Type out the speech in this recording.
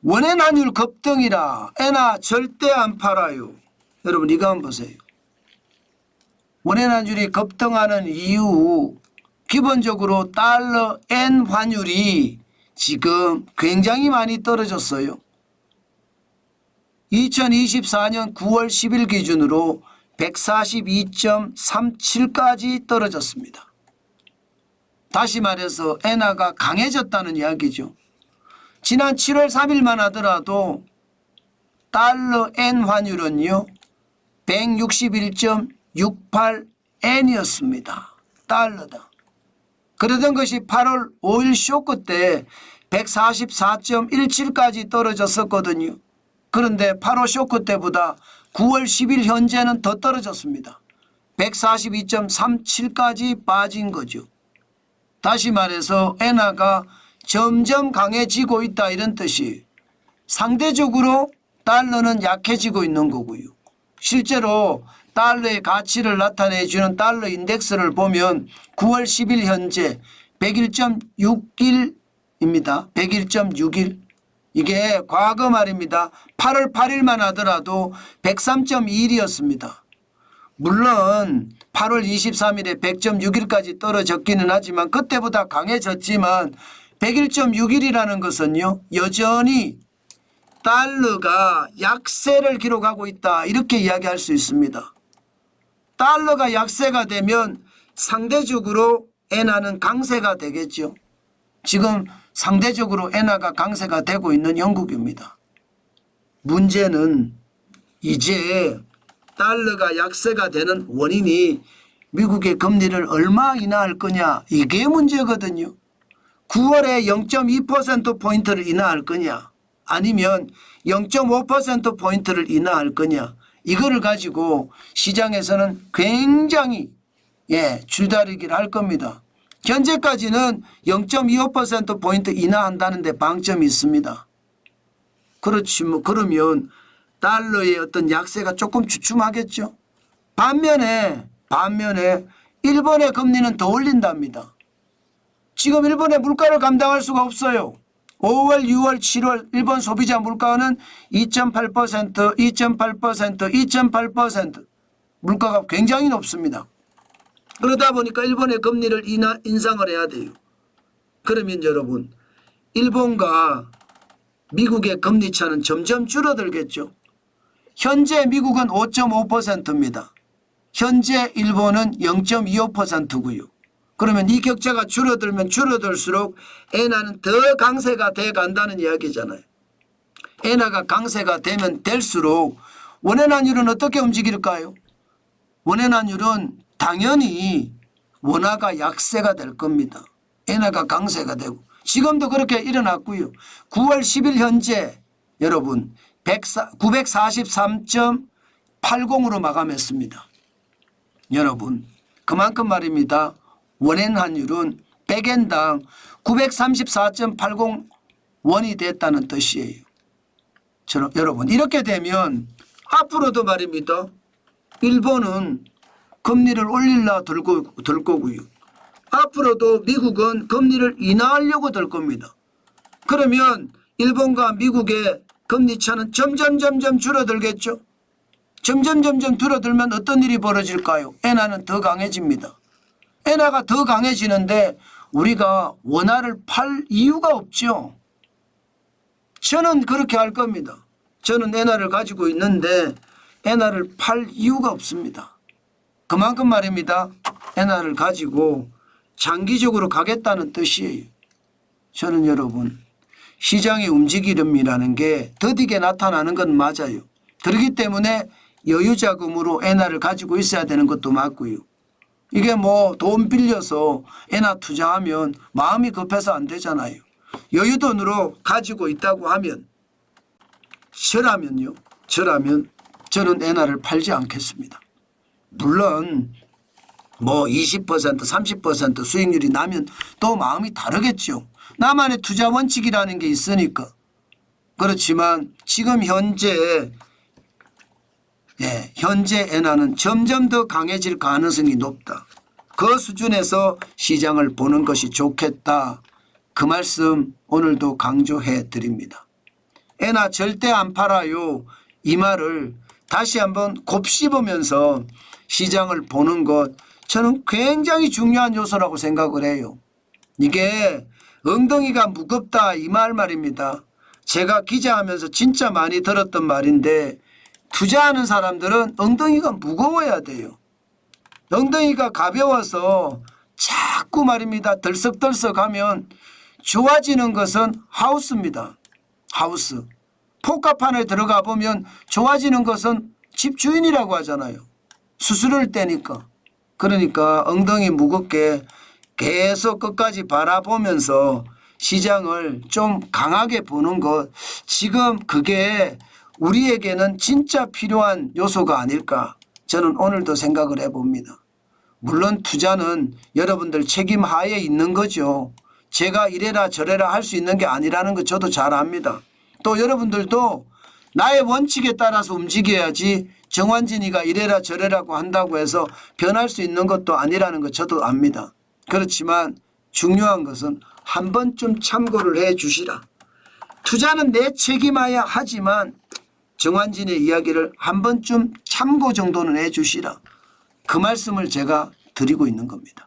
원해난율 급등이라 엔화 절대 안 팔아요. 여러분 이거 한번 보세요. 원해난율이 급등하는 이유, 기본적으로 달러 엔 환율이 지금 굉장히 많이 떨어졌어요. 2024년 9월 10일 기준으로 142.37까지 떨어졌습니다. 다시 말해서 엔화가 강해졌다는 이야기죠. 지난 7월 3일만 하더라도 달러 엔 환율은요 161.68엔이었습니다. 달러다. 그러던 것이 8월 5일 쇼크 때 144.17까지 떨어졌었거든요. 그런데 8월 쇼크 때보다 9월 10일 현재는 더 떨어졌습니다. 142.37까지 빠진 거죠. 다시 말해서 엔화가 점점 강해지고 있다 이런 뜻이, 상대적으로 달러는 약해지고 있는 거고요. 실제로 달러의 가치를 나타내주는 달러 인덱스를 보면 9월 10일 현재 101.61입니다. 101.61. 이게 과거 말입니다. 8월 8일만 하더라도 103.21이었습니다. 물론 8월 23일에 100.61까지 떨어졌기는 하지만 그때보다 강해졌지만 101.61이라는 것은요 여전히 달러가 약세를 기록하고 있다 이렇게 이야기할 수 있습니다. 달러가 약세가 되면 상대적으로 엔화는 강세가 되겠죠. 지금 상대적으로 엔화가 강세가 되고 있는 형국입니다. 문제는 이제 달러가 약세가 되는 원인이 미국의 금리를 얼마 인하할 거냐, 이게 문제거든요. 9월에 0.2%포인트를 인하할 거냐 아니면 0.5%포인트를 인하할 거냐, 이거를 가지고 시장에서는 굉장히 줄다리기를 할 겁니다. 현재까지는 0.25%포인트 인하한다는데 방점이 있습니다. 그렇지 뭐 그러면 달러의 어떤 약세가 조금 주춤하겠죠. 반면에 일본의 금리는 더 올린답니다. 지금 일본의 물가를 감당할 수가 없어요. 5월, 6월, 7월 일본 소비자 물가는 2.8%, 2.8%, 2.8% 물가가 굉장히 높습니다. 그러다 보니까 일본의 금리를 인상을 해야 돼요. 그러면 여러분 일본과 미국의 금리 차는 점점 줄어들겠죠. 현재 미국은 5.5%입니다. 현재 일본은 0.25%고요. 그러면 이 격차가 줄어들면 줄어들수록 엔화는 더 강세가 돼 간다는 이야기잖아요. 엔화가 강세가 되면 될수록 원화환율은 어떻게 움직일까요? 원화환율은 당연히 원화가 약세가 될 겁니다. 엔화가 강세가 되고 지금도 그렇게 일어났고요. 9월 10일 현재 여러분 943.80으로 마감했습니다. 여러분 그만큼 말입니다. 원엔 환율은 100엔당 934.80 원이 됐다는 뜻이에요. 여러분 이렇게 되면 앞으로도 말입니다. 일본은 금리를 올리려 들 거고요. 앞으로도 미국은 금리를 인하하려고 들 겁니다. 그러면 일본과 미국의 금리 차는 점점 줄어들겠죠. 점점 줄어들면 어떤 일이 벌어질까요? 엔화는 더 강해집니다. 엔화가 더 강해지는데 우리가 원화를 팔 이유가 없죠. 저는 그렇게 할 겁니다. 저는 엔화를 가지고 있는데 엔화를 팔 이유가 없습니다. 그만큼 말입니다. 엔화를 가지고 장기적으로 가겠다는 뜻이에요. 저는 여러분 시장의 움직임이라는 게 더디게 나타나는 건 맞아요. 그렇기 때문에 여유자금으로 엔화를 가지고 있어야 되는 것도 맞고요. 이게 뭐 돈 빌려서 엔화 투자하면 마음이 급해서 안 되잖아요. 여유돈으로 가지고 있다고 하면 저라면 저는 엔화를 팔지 않겠습니다. 물론 뭐 20% 30% 수익률이 나면 또 마음이 다르겠죠. 나만의 투자 원칙이라는 게 있으니까. 그렇지만 지금 현재 엔화는 점점 더 강해질 가능성이 높다. 그 수준에서 시장을 보는 것이 좋겠다. 그 말씀 오늘도 강조해 드립니다. 애나 절대 안 팔아요. 이 말을 다시 한번 곱씹으면서 시장을 보는 것 저는 굉장히 중요한 요소라고 생각을 해요. 이게 엉덩이가 무겁다 이 말입니다. 제가 기자하면서 진짜 많이 들었던 말인데 투자하는 사람들은 엉덩이가 무거워야 돼요. 엉덩이가 가벼워서 자꾸 말입니다. 덜썩덜썩하면 좋아지는 것은 하우스입니다. 하우스. 포카판에 들어가 보면 좋아지는 것은 집주인이라고 하잖아요. 수수료를 떼니까. 그러니까 엉덩이 무겁게 계속 끝까지 바라보면서 시장을 좀 강하게 보는 것 지금 그게 우리에게는 진짜 필요한 요소가 아닐까 저는 오늘도 생각을 해봅니다. 물론 투자는 여러분들 책임 하에 있는 거죠. 제가 이래라 저래라 할 수 있는 게 아니라는 거 저도 잘 압니다. 또 여러분들도 나의 원칙에 따라서 움직여야지 정환진이가 이래라 저래라고 한다고 해서 변할 수 있는 것도 아니라는 거 저도 압니다. 그렇지만 중요한 것은 한 번쯤 참고를 해 주시라. 투자는 내 책임하야 하지만 정환진의 이야기를 한 번쯤 참고 정도는 해 주시라. 그 말씀을 제가 드리고 있는 겁니다.